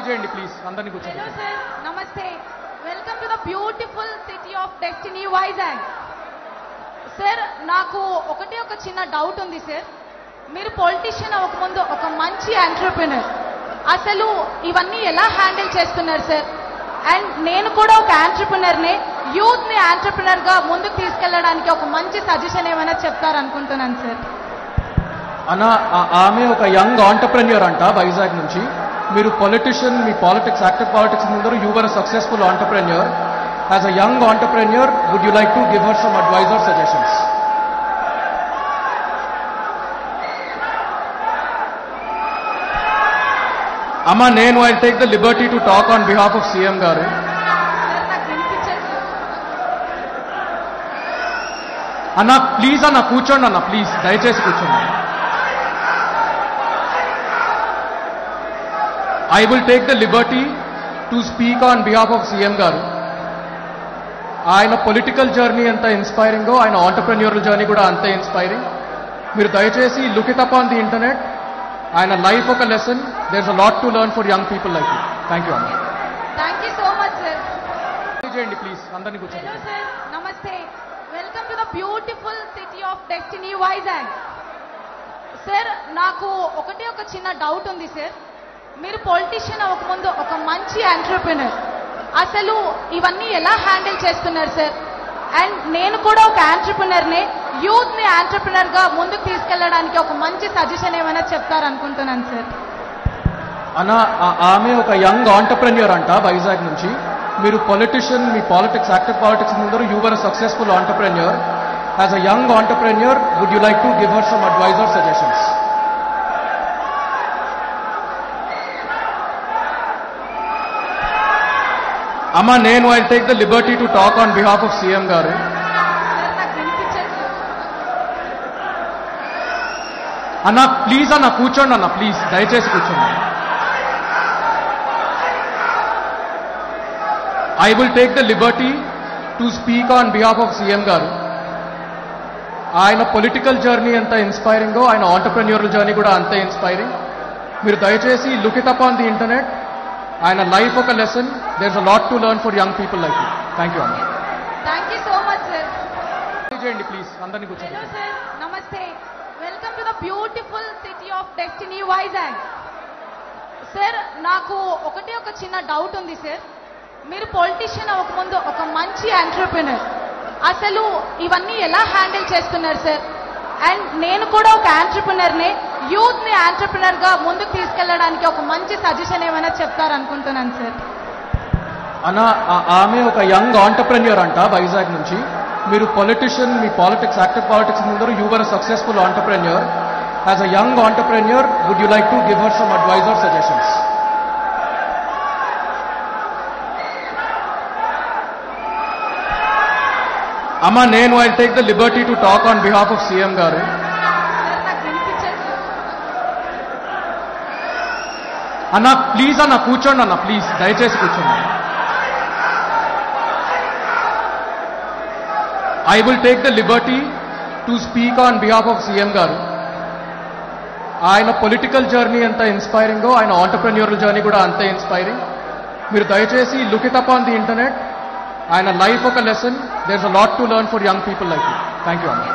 చేయండి ప్లీజ్ అందరిని కూర్చోండి. హలో సార్, నమస్తే. Welcome to the beautiful city of destiny Vizag. Sir, నాకు ఒక చిన్న డౌట్ ఉంది సార్. మీరు పొలిటీషియన్ అవ్వకముందు ఒక మంచి ఎంటర్‌ప్రెన్యూర్. అసలు ఇవన్నీ ఎలా హ్యాండిల్ చేస్తున్నారు సార్? అండ్ నేను కూడా ఒక ఎంటర్‌ప్రెన్యూర్నే. యూత్ ని ఎంటర్‌ప్రెన్యూర్ గా ముందుకు తీసుకెళ్లడానికి ఒక మంచి సజెషన్ ఏమైనా చెప్తారనుకుంటున్నాను సార్. అన్న, ఆమె ఒక యంగ్ ఆంటర్‌ప్రెన్యూర్ అంట వైజాగ్ నుంచి. మీరు పొలిటీషియన్, మీ పాలిటిక్స్, యాక్టివ్ పాలిటిక్స్ ముందర you were successful entrepreneur. As a young entrepreneur, would you like to give her some advice or suggestions? అమ్మ, నేను I take the liberty to talk on behalf of CM గారు. Sir, నాకు వినిపించదు. అన్న please అన్న కూర్చోండి అన్న, ప్లీజ్ దయచేసి కూర్చోండి. I will take the liberty to speak on behalf of CM గారు. ఆయన పొలిటికల్ జర్నీ ఎంత ఇన్స్పైరింగో, ఆయన ఆంటర్‌ప్రెన్యూరల్ జర్నీ కూడా అంతే ఇన్స్పైరింగ్. మీరు దయచేసి look it up on the internet. ఆయన లైఫ్ ఒక lesson. There is a lot to learn for young people like you. Thank you అన్న. Thank you so much sir. చేయండి ప్లీజ్ అందరిని కూర్చోండి. హలో సార్, నమస్తే. Welcome to the beautiful city of destiny Vizag. Sir, నాకు ఒక చిన్న doubt ఉంది sir. మీరు పొలిటీషియన్ అవ్వకముందు ఒక మంచి ఎంటర్‌ప్రెన్యూర్. అసలు ఇవన్నీ ఎలా హ్యాండిల్ చేస్తున్నారు సార్? అండ్ నేను కూడా ఒక ఎంటర్‌ప్రెన్యూర్నే. యూత్ ని ఎంటర్‌ప్రెన్యూర్ గా ముందుకు తీసుకెళ్లడానికి ఒక మంచి సజెషన్ ఏమైనా చెప్తారనుకుంటున్నాను సార్. అన్న, ఆమె ఒక యంగ్ ఆంటర్‌ప్రెన్యూర్ అంట వైజాగ్ నుంచి. మీరు పొలిటీషియన్, మీ పాలిటిక్స్, యాక్టివ్ పాలిటిక్స్ ముందర you were successful entrepreneur. As a young entrepreneur, would you like to give her some advice or suggestions? అమ్మ, నేను I take the liberty to talk on behalf of CM గారు. Sir, నాకు వినిపించదు. అన్న please అన్న కూర్చోండి అన్న, ప్లీజ్ దయచేసి కూర్చోండి. I will take the liberty to speak on behalf of CM గారు. ఆయన పొలిటికల్ జర్నీ ఎంత ఇన్స్పైరింగో, ఆయన ఆంటర్‌ప్రెన్యూరల్ జర్నీ కూడా అంతే ఇన్స్పైరింగ్. మీరు దయచేసి look it up on the internet. ఆయన లైఫ్ ఒక lesson. There is a lot to learn for young people like you. Thank you అన్న. Thank you so much sir. చేయండి ప్లీజ్ అందరిని కూర్చోండి. హలో సార్, నమస్తే. Welcome to the beautiful city of destiny Vizag. Sir, నాకు ఒక చిన్న doubt ఉంది sir. మీరు పొలిటీషియన్ అవ్వకముందు ఒక మంచి ఎంటర్‌ప్రెన్యూర్. అసలు ఇవన్నీ ఎలా హ్యాండిల్ చేస్తున్నారు సార్? అండ్ నేను కూడా ఒక ఎంటర్‌ప్రెన్యూర్నే. యూత్ ని ఎంటర్‌ప్రెన్యూర్ గా ముందుకు తీసుకెళ్లడానికి ఒక మంచి సజెషన్ ఏమైనా చెప్తారనుకుంటున్నాను సార్. అన్న, ఆమె ఒక యంగ్ ఆంటర్‌ప్రెన్యూర్ అంట వైజాగ్ నుంచి. మీరు పొలిటీషియన్, మీ పాలిటిక్స్, యాక్టివ్ పాలిటిక్స్ ముందర you were successful entrepreneur. As a young entrepreneur, would you like to give her some advice or suggestions? అమ్మ, నేను I take the liberty to talk on behalf of CM గారు. Sir, నాకు వినిపించదు. అన్న please అన్న కూర్చోండి అన్న, ప్లీజ్ దయచేసి కూర్చోండి. I will take the liberty to speak on behalf of CM గారు. ఆయన పొలిటికల్ జర్నీ ఎంత ఇన్స్పైరింగో, ఆయన ఆంటర్‌ప్రెన్యూరల్ జర్నీ కూడా అంతే ఇన్స్పైరింగ్. మీరు దయచేసి look it up on the internet. ఆయన లైఫ్ ఒక lesson. There is a lot to learn for young people like you. Thank you అన్న.